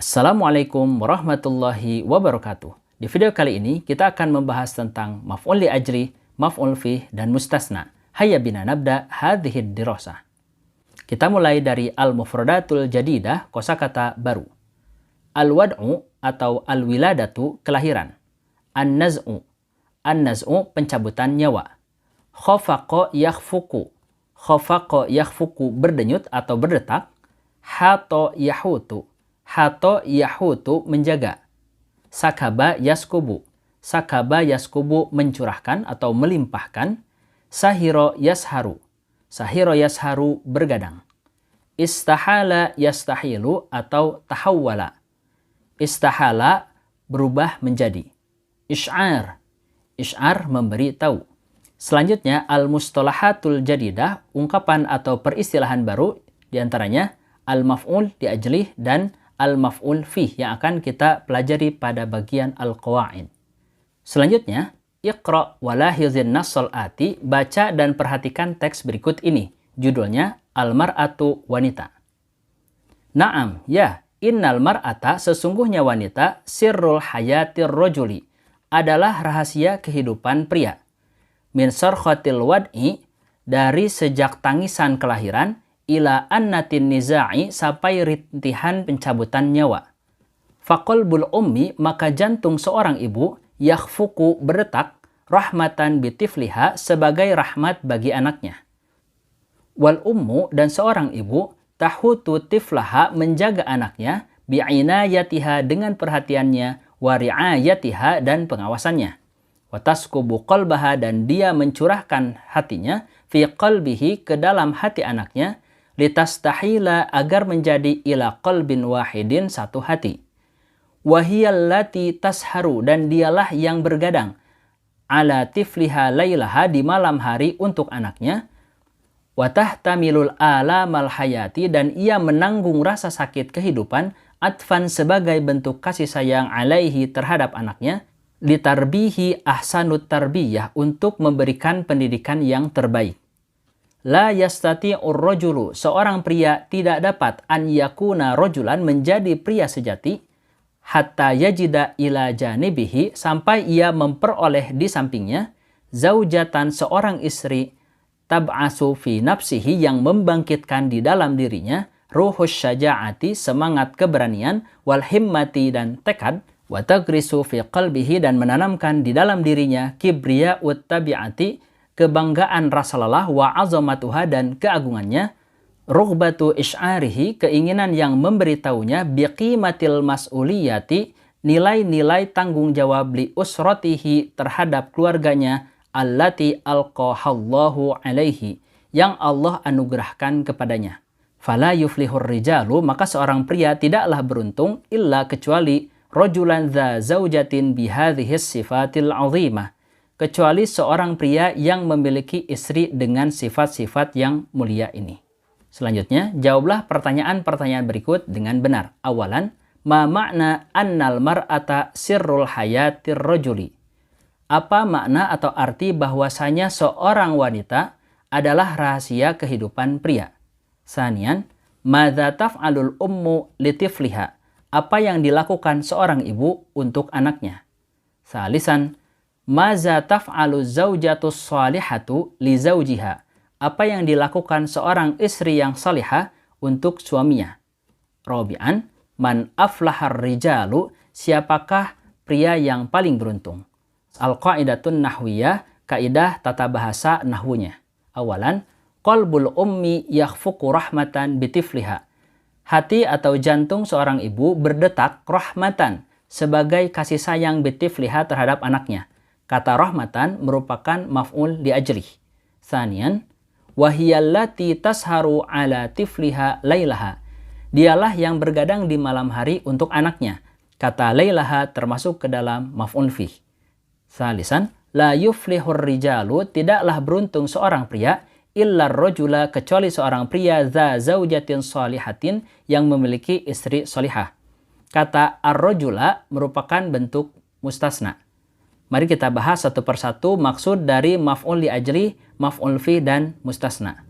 Assalamualaikum warahmatullahi wabarakatuh. Di video kali ini kita akan membahas tentang maf'ul li ajli, maf'ul fih, dan mustasna. Hayya bina nabda hadhihi dirasah. Kita mulai dari al-mufradatul jadidah, kosakata baru. Al-wad'u atau al-wiladatu, kelahiran. An-naz'u, an-naz'u, pencabutan nyawa. Khafaqo yakhfuku, khafaqo yakhfuku, berdenyut atau berdetak. Hato yahutu, hato yahutu, menjaga. Sakaba yaskubu, sakaba yaskubu, mencurahkan atau melimpahkan. Sahiro yasharu, sahiro yasharu, bergadang. Istahala yastahilu atau tahawwala. Istahala, berubah menjadi. Isy'ar, isy'ar, memberi tahu. Selanjutnya al-mustalahatul jadidah, ungkapan atau peristilahan baru, diantaranya al-maf'ul li ajlih dan al-maf'ul fih yang akan kita pelajari pada bagian al-qawaid. Selanjutnya, iqra wa lahizin nassal ati, baca dan perhatikan teks berikut ini. Judulnya al-mar'atu, wanita. Naam, ya, innal mar'ata, sesungguhnya wanita, sirrul hayatir rajuli, adalah rahasia kehidupan pria. Min sarkhatil wad'i, dari sejak tangisan kelahiran, ila annatin niza'i, sampai rintihan pencabutan nyawa. Faqalbul ummi, maka jantung seorang ibu, yakhfuku, berdetak, rahmatan bitifliha, sebagai rahmat bagi anaknya. Wal ummu, dan seorang ibu, tahutu tiflaha, menjaga anaknya, bi'inayatiha, dengan perhatiannya, wa ri'ayatiha, dan pengawasannya. Wa taskubu qalbaha, dan dia mencurahkan hatinya, fi qalbihi, ke dalam hati anaknya, litastahila, agar menjadi ila qalbin wahidin, satu hati. Wahiyallati tasharu, dan dialah yang bergadang, ala tifliha laylaha, di malam hari untuk anaknya. Watahtamilul alamal hayati, dan ia menanggung rasa sakit kehidupan, atfan, sebagai bentuk kasih sayang, alaihi, terhadap anaknya, litarbihi ahsanut tarbiyah, untuk memberikan pendidikan yang terbaik. La yastati'ur rajulu, seorang pria tidak dapat, an yakuna rajulan, menjadi pria sejati, hatta yajida ila janibihi, sampai ia memperoleh di sampingnya, zaujatan, seorang istri, tab'asu fi nafsihi, yang membangkitkan di dalam dirinya, ruhus syaja'ati, semangat keberanian, wal himmati, dan tekad, wa tagrisu fi qalbihi, dan menanamkan di dalam dirinya, kibriya'ut tabi'ati, kebanggaan rasa lelah, wa azamatuha, dan keagungannya, rughbatu isy'arihi, keinginan yang memberitahunya, biqimatil mas'uliyati, nilai-nilai tanggung jawab, li usratihi, terhadap keluarganya, allati alqahallahu alaihi, yang Allah anugerahkan kepadanya. Fala yuflihur rijalu, maka seorang pria tidaklah beruntung, illa, kecuali, rajulan dza zaujatin bihadhis sifatil azimah, kecuali seorang pria yang memiliki istri dengan sifat-sifat yang mulia ini. Selanjutnya, jawablah pertanyaan-pertanyaan berikut dengan benar. Awalan, ma makna annal mar'ata sirrul hayatir rajuli? Apa makna atau arti bahwasanya seorang wanita adalah rahasia kehidupan pria? Sanian, madza taf'alul ummu litifliha? Apa yang dilakukan seorang ibu untuk anaknya? Salisan, maza taf'alu zaujatus salihatu li zaujiha? Apa yang dilakukan seorang istri yang salihah untuk suaminya? Rabi'an, man aflahar rijalu? Siapakah pria yang paling beruntung? Al-qaidatun nahwiyah, kaidah tata bahasa nahwunya. Awalan, qalbul ummi yakhfuku rahmatan bitifliha. Hati atau jantung seorang ibu berdetak rahmatan, sebagai kasih sayang, bitifliha, terhadap anaknya. Kata rahmatan merupakan maf'ul li ajlih. Tsaniyan, wahiyallati tasharu ala tifliha laylaha. Dialah yang bergadang di malam hari untuk anaknya. Kata laylaha termasuk ke dalam maf'ul fih. Salisan, la yuflihur rijalu, tidaklah beruntung seorang pria, illa rajula, kecuali seorang pria, za zaujatin salihatin, yang memiliki istri salihah. Kata ar-rajula merupakan bentuk mustasna. Mari kita bahas satu persatu maksud dari maf'ul li ajli, maf'ul fi, dan mustasna.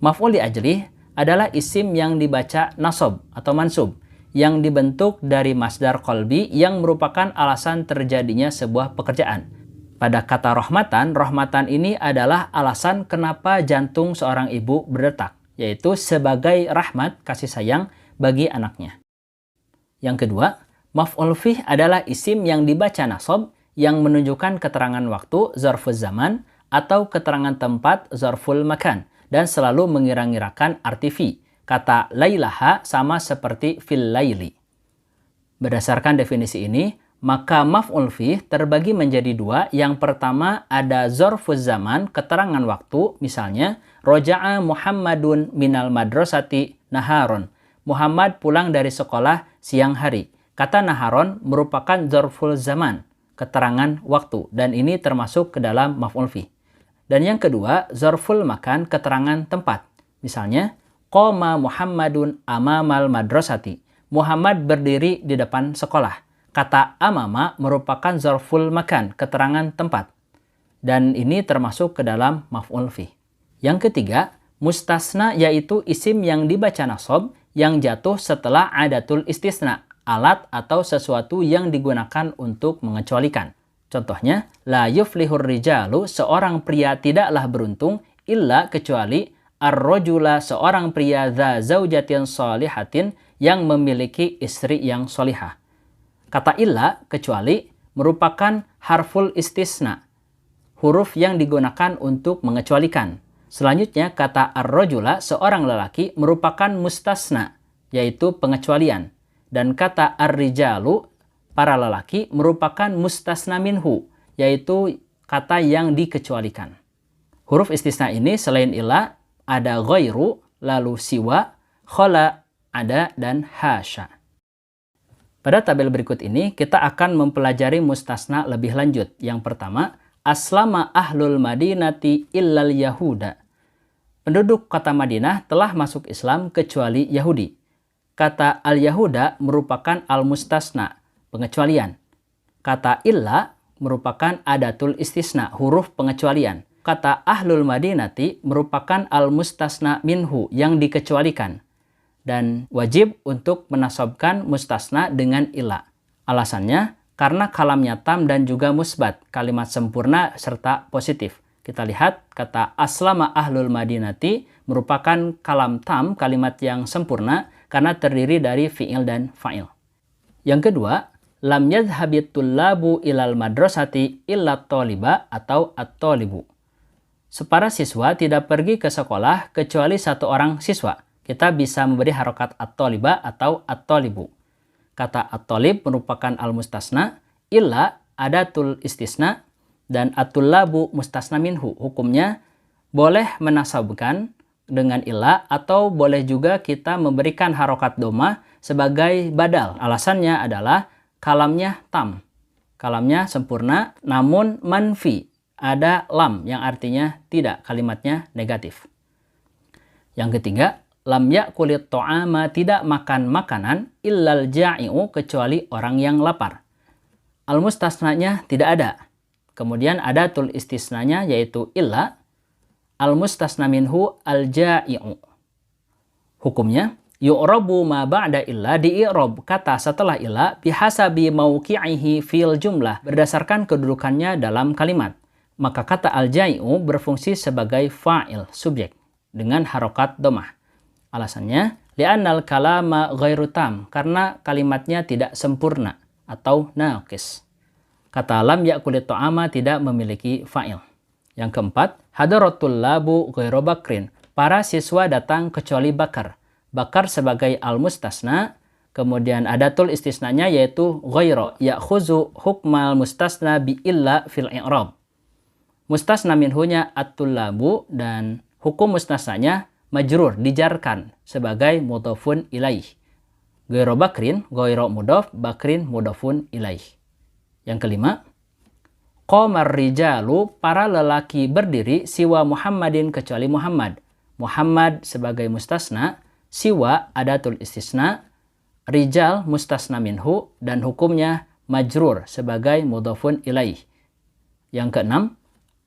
Maf'ul li ajli adalah isim yang dibaca nasab atau mansub, yang dibentuk dari masdar qalbi yang merupakan alasan terjadinya sebuah pekerjaan. Pada kata rahmatan, rahmatan ini adalah alasan kenapa jantung seorang ibu berdetak, yaitu sebagai rahmat kasih sayang bagi anaknya. Yang kedua, maf'ul fih adalah isim yang dibaca nasab yang menunjukkan keterangan waktu, zarful zaman, atau keterangan tempat, zarful makan, dan selalu mengira-ngirakan arti fi. Kata lailaha sama seperti fil laili. Berdasarkan definisi ini, maka maf'ul fih terbagi menjadi dua. Yang pertama ada zarful zaman, keterangan waktu, misalnya roja'a Muhammadun minal madrasati naharon. Muhammad pulang dari sekolah siang hari. Kata naharon merupakan zarful zaman, keterangan waktu, dan ini termasuk ke dalam maf'ul fih. Dan yang kedua, zarful makan, keterangan tempat. Misalnya, qoma Muhammadun amamal madrasati. Muhammad berdiri di depan sekolah. Kata amama merupakan zarful makan, keterangan tempat. Dan ini termasuk ke dalam maf'ul fih. Yang ketiga, mustasna yaitu isim yang dibaca nasab yang jatuh setelah adatul istisna, alat atau sesuatu yang digunakan untuk mengecualikan. Contohnya, la yuflihur rijalu, seorang pria tidaklah beruntung, illa kecuali ar-rajula, seorang pria dza zaujatin shalihatin, yang memiliki istri yang solihah. Kata illa, kecuali, merupakan harful istisna, huruf yang digunakan untuk mengecualikan. Selanjutnya, kata ar-rajula, seorang lelaki, merupakan mustasna, yaitu pengecualian. Dan kata ar-rijalu, para lelaki, merupakan mustasna minhu, yaitu kata yang dikecualikan. Huruf istisna ini selain illa, ada ghairu, lalu siwa, khala, ada, dan hasya. Pada tabel berikut ini, kita akan mempelajari mustasna lebih lanjut. Yang pertama, aslama ahlul madinati illal yahuda. Penduduk kota Madinah telah masuk Islam kecuali Yahudi. Kata al-yahuda merupakan al-mustasna, pengecualian. Kata illa merupakan adatul istisna, huruf pengecualian. Kata ahlul madinati merupakan al-mustasna minhu, yang dikecualikan. Dan wajib untuk menasabkan mustasna dengan illa. Alasannya, karena kalamnya tam dan juga musbat, kalimat sempurna serta positif. Kita lihat kata aslama ahlul madinati merupakan kalam tam, kalimat yang sempurna, karena terdiri dari fi'il dan fa'il. Yang kedua, lam yadhhabit tullabu ilal madrasati illa toliba atau at-tolibu. Para siswa tidak pergi ke sekolah kecuali satu orang siswa. Kita bisa memberi harokat at-toliba atau at-tolibu. Kata at-tolib merupakan al-mustasna, illa adatul istisna, dan at-tullabu mustasna minhu. Hukumnya boleh menasabkan dengan illa atau boleh juga kita memberikan harokat doma sebagai badal. Alasannya adalah kalamnya tam. Kalamnya sempurna namun manfi. Ada lam yang artinya tidak, kalimatnya negatif. Yang ketiga, lam ya'kulit to'ama, tidak makan makanan, illal ja'i'u, kecuali orang yang lapar. Al-mustasnanya tidak ada. Kemudian ada tul istisnanya yaitu illa, al-mustasna minhu al-ja'i'u. Hukumnya, yu'rabu ma ba'da illa, di-i'rab kata setelah illa bihasabi mauqi'ihi fil jumlah, berdasarkan kedudukannya dalam kalimat. Maka kata al-ja'i'u berfungsi sebagai fa'il, subjek, dengan harokat domah. Alasannya, li'annal kalama ghairu tam, karena kalimatnya tidak sempurna atau naqis. Kata lam ya'kulit to'ama tidak memiliki fa'il. Yang keempat, hadaratul labu ghairu bakrin. Para siswa datang kecuali bakar. Bakar sebagai al-mustasna, kemudian adatul istisnanya yaitu ghairu, ya'khuzu hukmal mustasna bi illa fil i'rab. Mustasna minhunya at-tullabu, dan hukum mustasnanya majrur, dijarkan sebagai mudhafun ilaih. Ghairu bakrin, ghairu mudhaf, bakrin mudhafun ilaih. Yang kelima, qamar rijalu, para lelaki berdiri, siwa Muhammadin, kecuali Muhammad. Muhammad sebagai mustasna, siwa adatul istisna, rijal mustasna minhu, dan hukumnya majrur sebagai mudhafun ilaih. Yang keenam,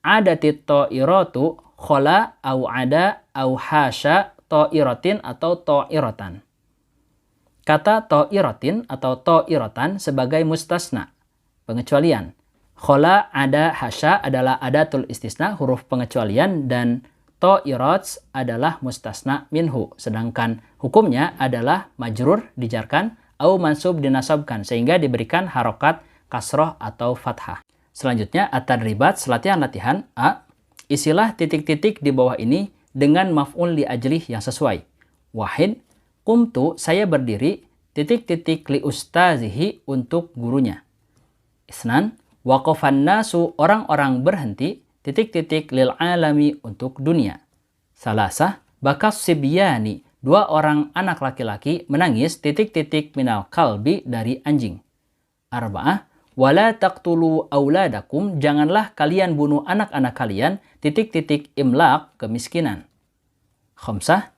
adatit ta'iratu khola au ada au hasya ta'iratin atau ta'iratan. kata ta'iratin atau ta'iratan sebagai mustasna, pengecualian. Khola ada hasya adalah adatul istisna, huruf pengecualian, dan ta'irats adalah mustasna minhu. Sedangkan hukumnya adalah majrur dijarkan, au mansub dinasabkan, sehingga diberikan harokat kasroh atau fathah. Selanjutnya, at-tadribat, latihan-latihan. A. Isilah titik-titik di bawah ini dengan maf'ul li ajlih yang sesuai. Wahid, qumtu, saya berdiri, titik-titik li ustazihi, untuk gurunya. Isnan, waqafan nasu, orang-orang berhenti, titik-titik lil alami, untuk dunia. Salasah, bakas sibyani, dua orang anak laki-laki menangis, titik-titik minal kalbi, dari anjing. Arba'ah, wala taqtulu auladakum, janganlah kalian bunuh anak-anak kalian, titik-titik imlaq, kemiskinan. Khamsah,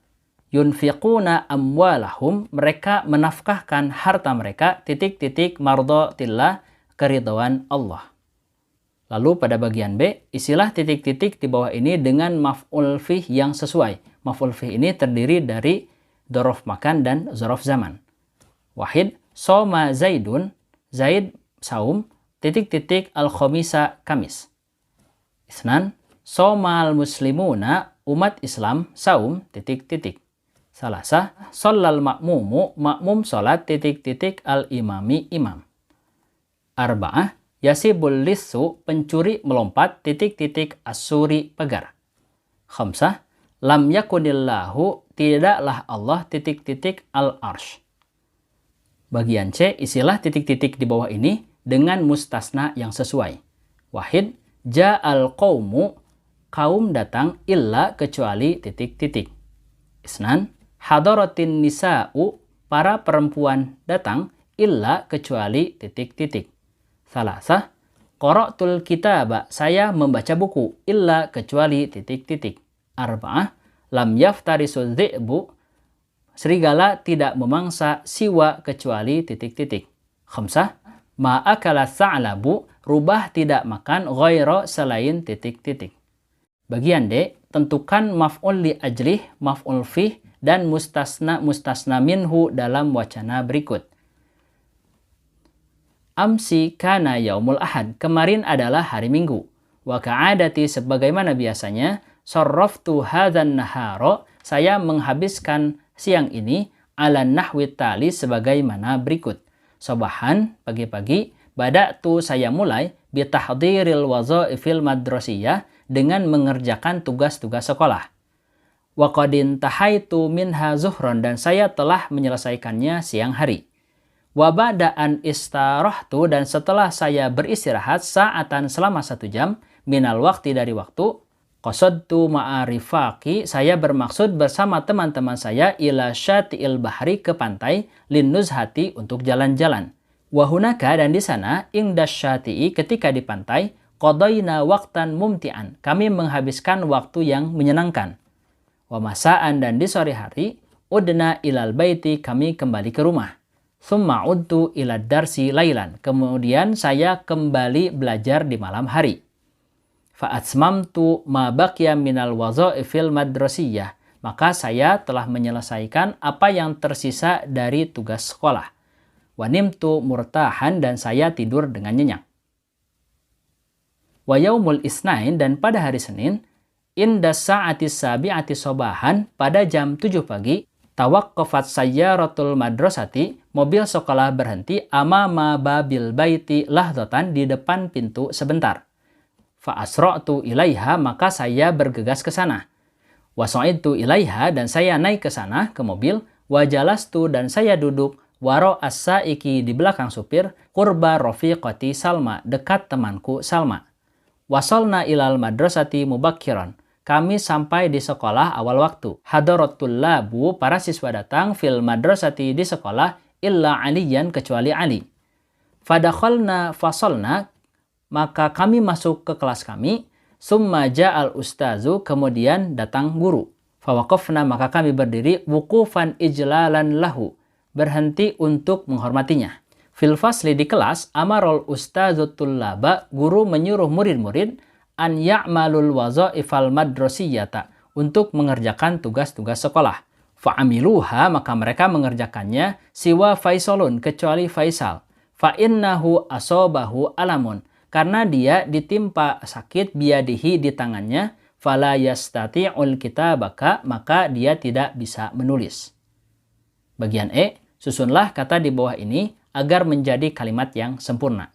yunfiquna amwalahum, mereka menafkahkan harta mereka, titik-titik mardotillah, keridhaan Allah. Lalu pada bagian B, isilah titik-titik di bawah ini dengan maf'ul fih yang sesuai. Maf'ul fih ini terdiri dari dzaraf makan dan dzaraf zaman. Wahid, soma zaidun, Zaid saum, titik-titik al-khamisa, Kamis. Isnan, somal muslimuna, umat Islam saum, titik-titik. Salasah, sholal makmumu, makmum sholat, titik-titik al-imami, imam. Arba'ah, yasibul lissu, pencuri melompat, titik-titik asuri, pagar. Khamsah, lam yakunillahu, tidaklah Allah, titik-titik al-arsh. Bagian C, isilah titik-titik di bawah ini dengan mustasna yang sesuai. Wahid, ja'al qawmu, kaum datang, illa, kecuali, titik-titik. Isnan, hadaratin nisa'u, para perempuan datang, illa, kecuali, titik-titik. Salasah, qara'tul kitaba, saya membaca buku, illa, kecuali, titik-titik. Arba'ah, lam yaftarisu dhi'bu, serigala tidak memangsa, siwa, kecuali, titik-titik. Khamsah, ma'akala sa'labu, rubah tidak makan, ghaira, selain, titik-titik. Bagian D, tentukan maf'ul li ajlih, maf'ul fih, dan mustasna minhu dalam wacana berikut. Amsi kana yaumul ahad, kemarin adalah hari Minggu. Wa ka'adati, sebagaimana biasanya, sarraftu hadzan nahara, saya menghabiskan siang ini, ala nahwi tali, sebagaimana berikut. Sobahan, pagi-pagi, bada'tu, saya mulai, bitahdiril wazaifil madrasiyah, dengan mengerjakan tugas-tugas sekolah. Wa qadin tahaitu minha zuhron, dan saya telah menyelesaikannya siang hari. Wa ba'da'an istarahtu, dan setelah saya beristirahat, sa'atan, selama 1 jam, minal waktu, dari waktu, qasadtu ma'arifaki, saya bermaksud bersama teman-teman saya, ila syati'il bahri, ke pantai, linnuzhati, untuk jalan-jalan. Wahunaka, dan di sana, ingdas syati'i, ketika di pantai, qadayna waqtan mumti'an, kami menghabiskan waktu yang menyenangkan. Wa masa'an, dan di sore hari, udna ilal baiti, kami kembali ke rumah. Summa udtu ila darsi lailan, kemudian saya kembali belajar di malam hari. Fa'atsmamtu ma baqiya minal wazaifil madrasiyah, maka saya telah menyelesaikan apa yang tersisa dari tugas sekolah. Wa nimtu murtahan, dan saya tidur dengan nyenyak. Wa yaumul isnain, dan pada hari Senin, inda sa'atis sabi'ati sobahan, pada jam 7 pagi, tawaqqafat sayyaratul madrasati, mobil sekolah berhenti, amama babil baiti lahdatan, di depan pintu sebentar. Fa asra'tu ilaiha, maka saya bergegas ke sana. Wa sa'idtu ilaiha, dan saya naik ke sana, ke mobil. Wa jalastu, dan saya duduk, waro as-sa'iki, di belakang supir, qurba rafiqati Salma, dekat temanku Salma. Wasolna ilal madrasati mubakkiran, kami sampai di sekolah awal waktu. Hadaratul labu, para siswa datang, fil madrasati, di sekolah, illa aliyan, kecuali Ali. Fadakhalna fasolna, maka kami masuk ke kelas kami. Summa ja'al ustazu, kemudian datang guru. Fawaqafna, maka kami berdiri, wukufan ijlalan lahu, berhenti untuk menghormatinya. Fil fasli, di kelas, amarul ustazu tullaba, guru menyuruh murid-murid, an ya'malul wazaifal madrasiyata, untuk mengerjakan tugas-tugas sekolah. Fa'amiluha, maka mereka mengerjakannya, siwa Faisalun, kecuali Faisal. Fa'innahu asobahu alamun, karena dia ditimpa sakit biadihi di tangannya, fala yastati'ul kitabaka, maka dia tidak bisa menulis. Bagian E, susunlah kata di bawah ini agar menjadi kalimat yang sempurna.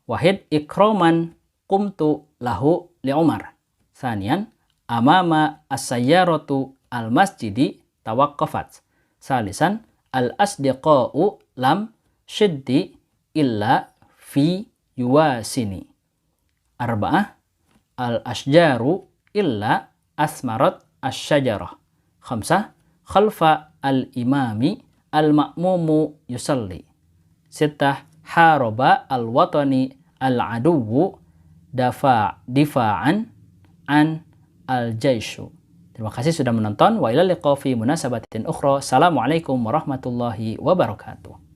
Wahid ikroman qumtu lahu li Umar. Sanian, amama as-sayyaratu al-masjidi tawaqqafat. Salisan, al-asdiqa'u lam shiddi illa fi yuwasini. Arba'ah, al-asjaru illa asmarat asyajarah. Khamsah, khalfa al-imami al-ma'mumu yusalli. Sittah, haroba al-watani al-aduwu difa'an an al-jaishu. Terima kasih sudah menonton. Wa ilal liqa fi munasabatin ukhra. Assalamualaikum warahmatullahi wabarakatuh.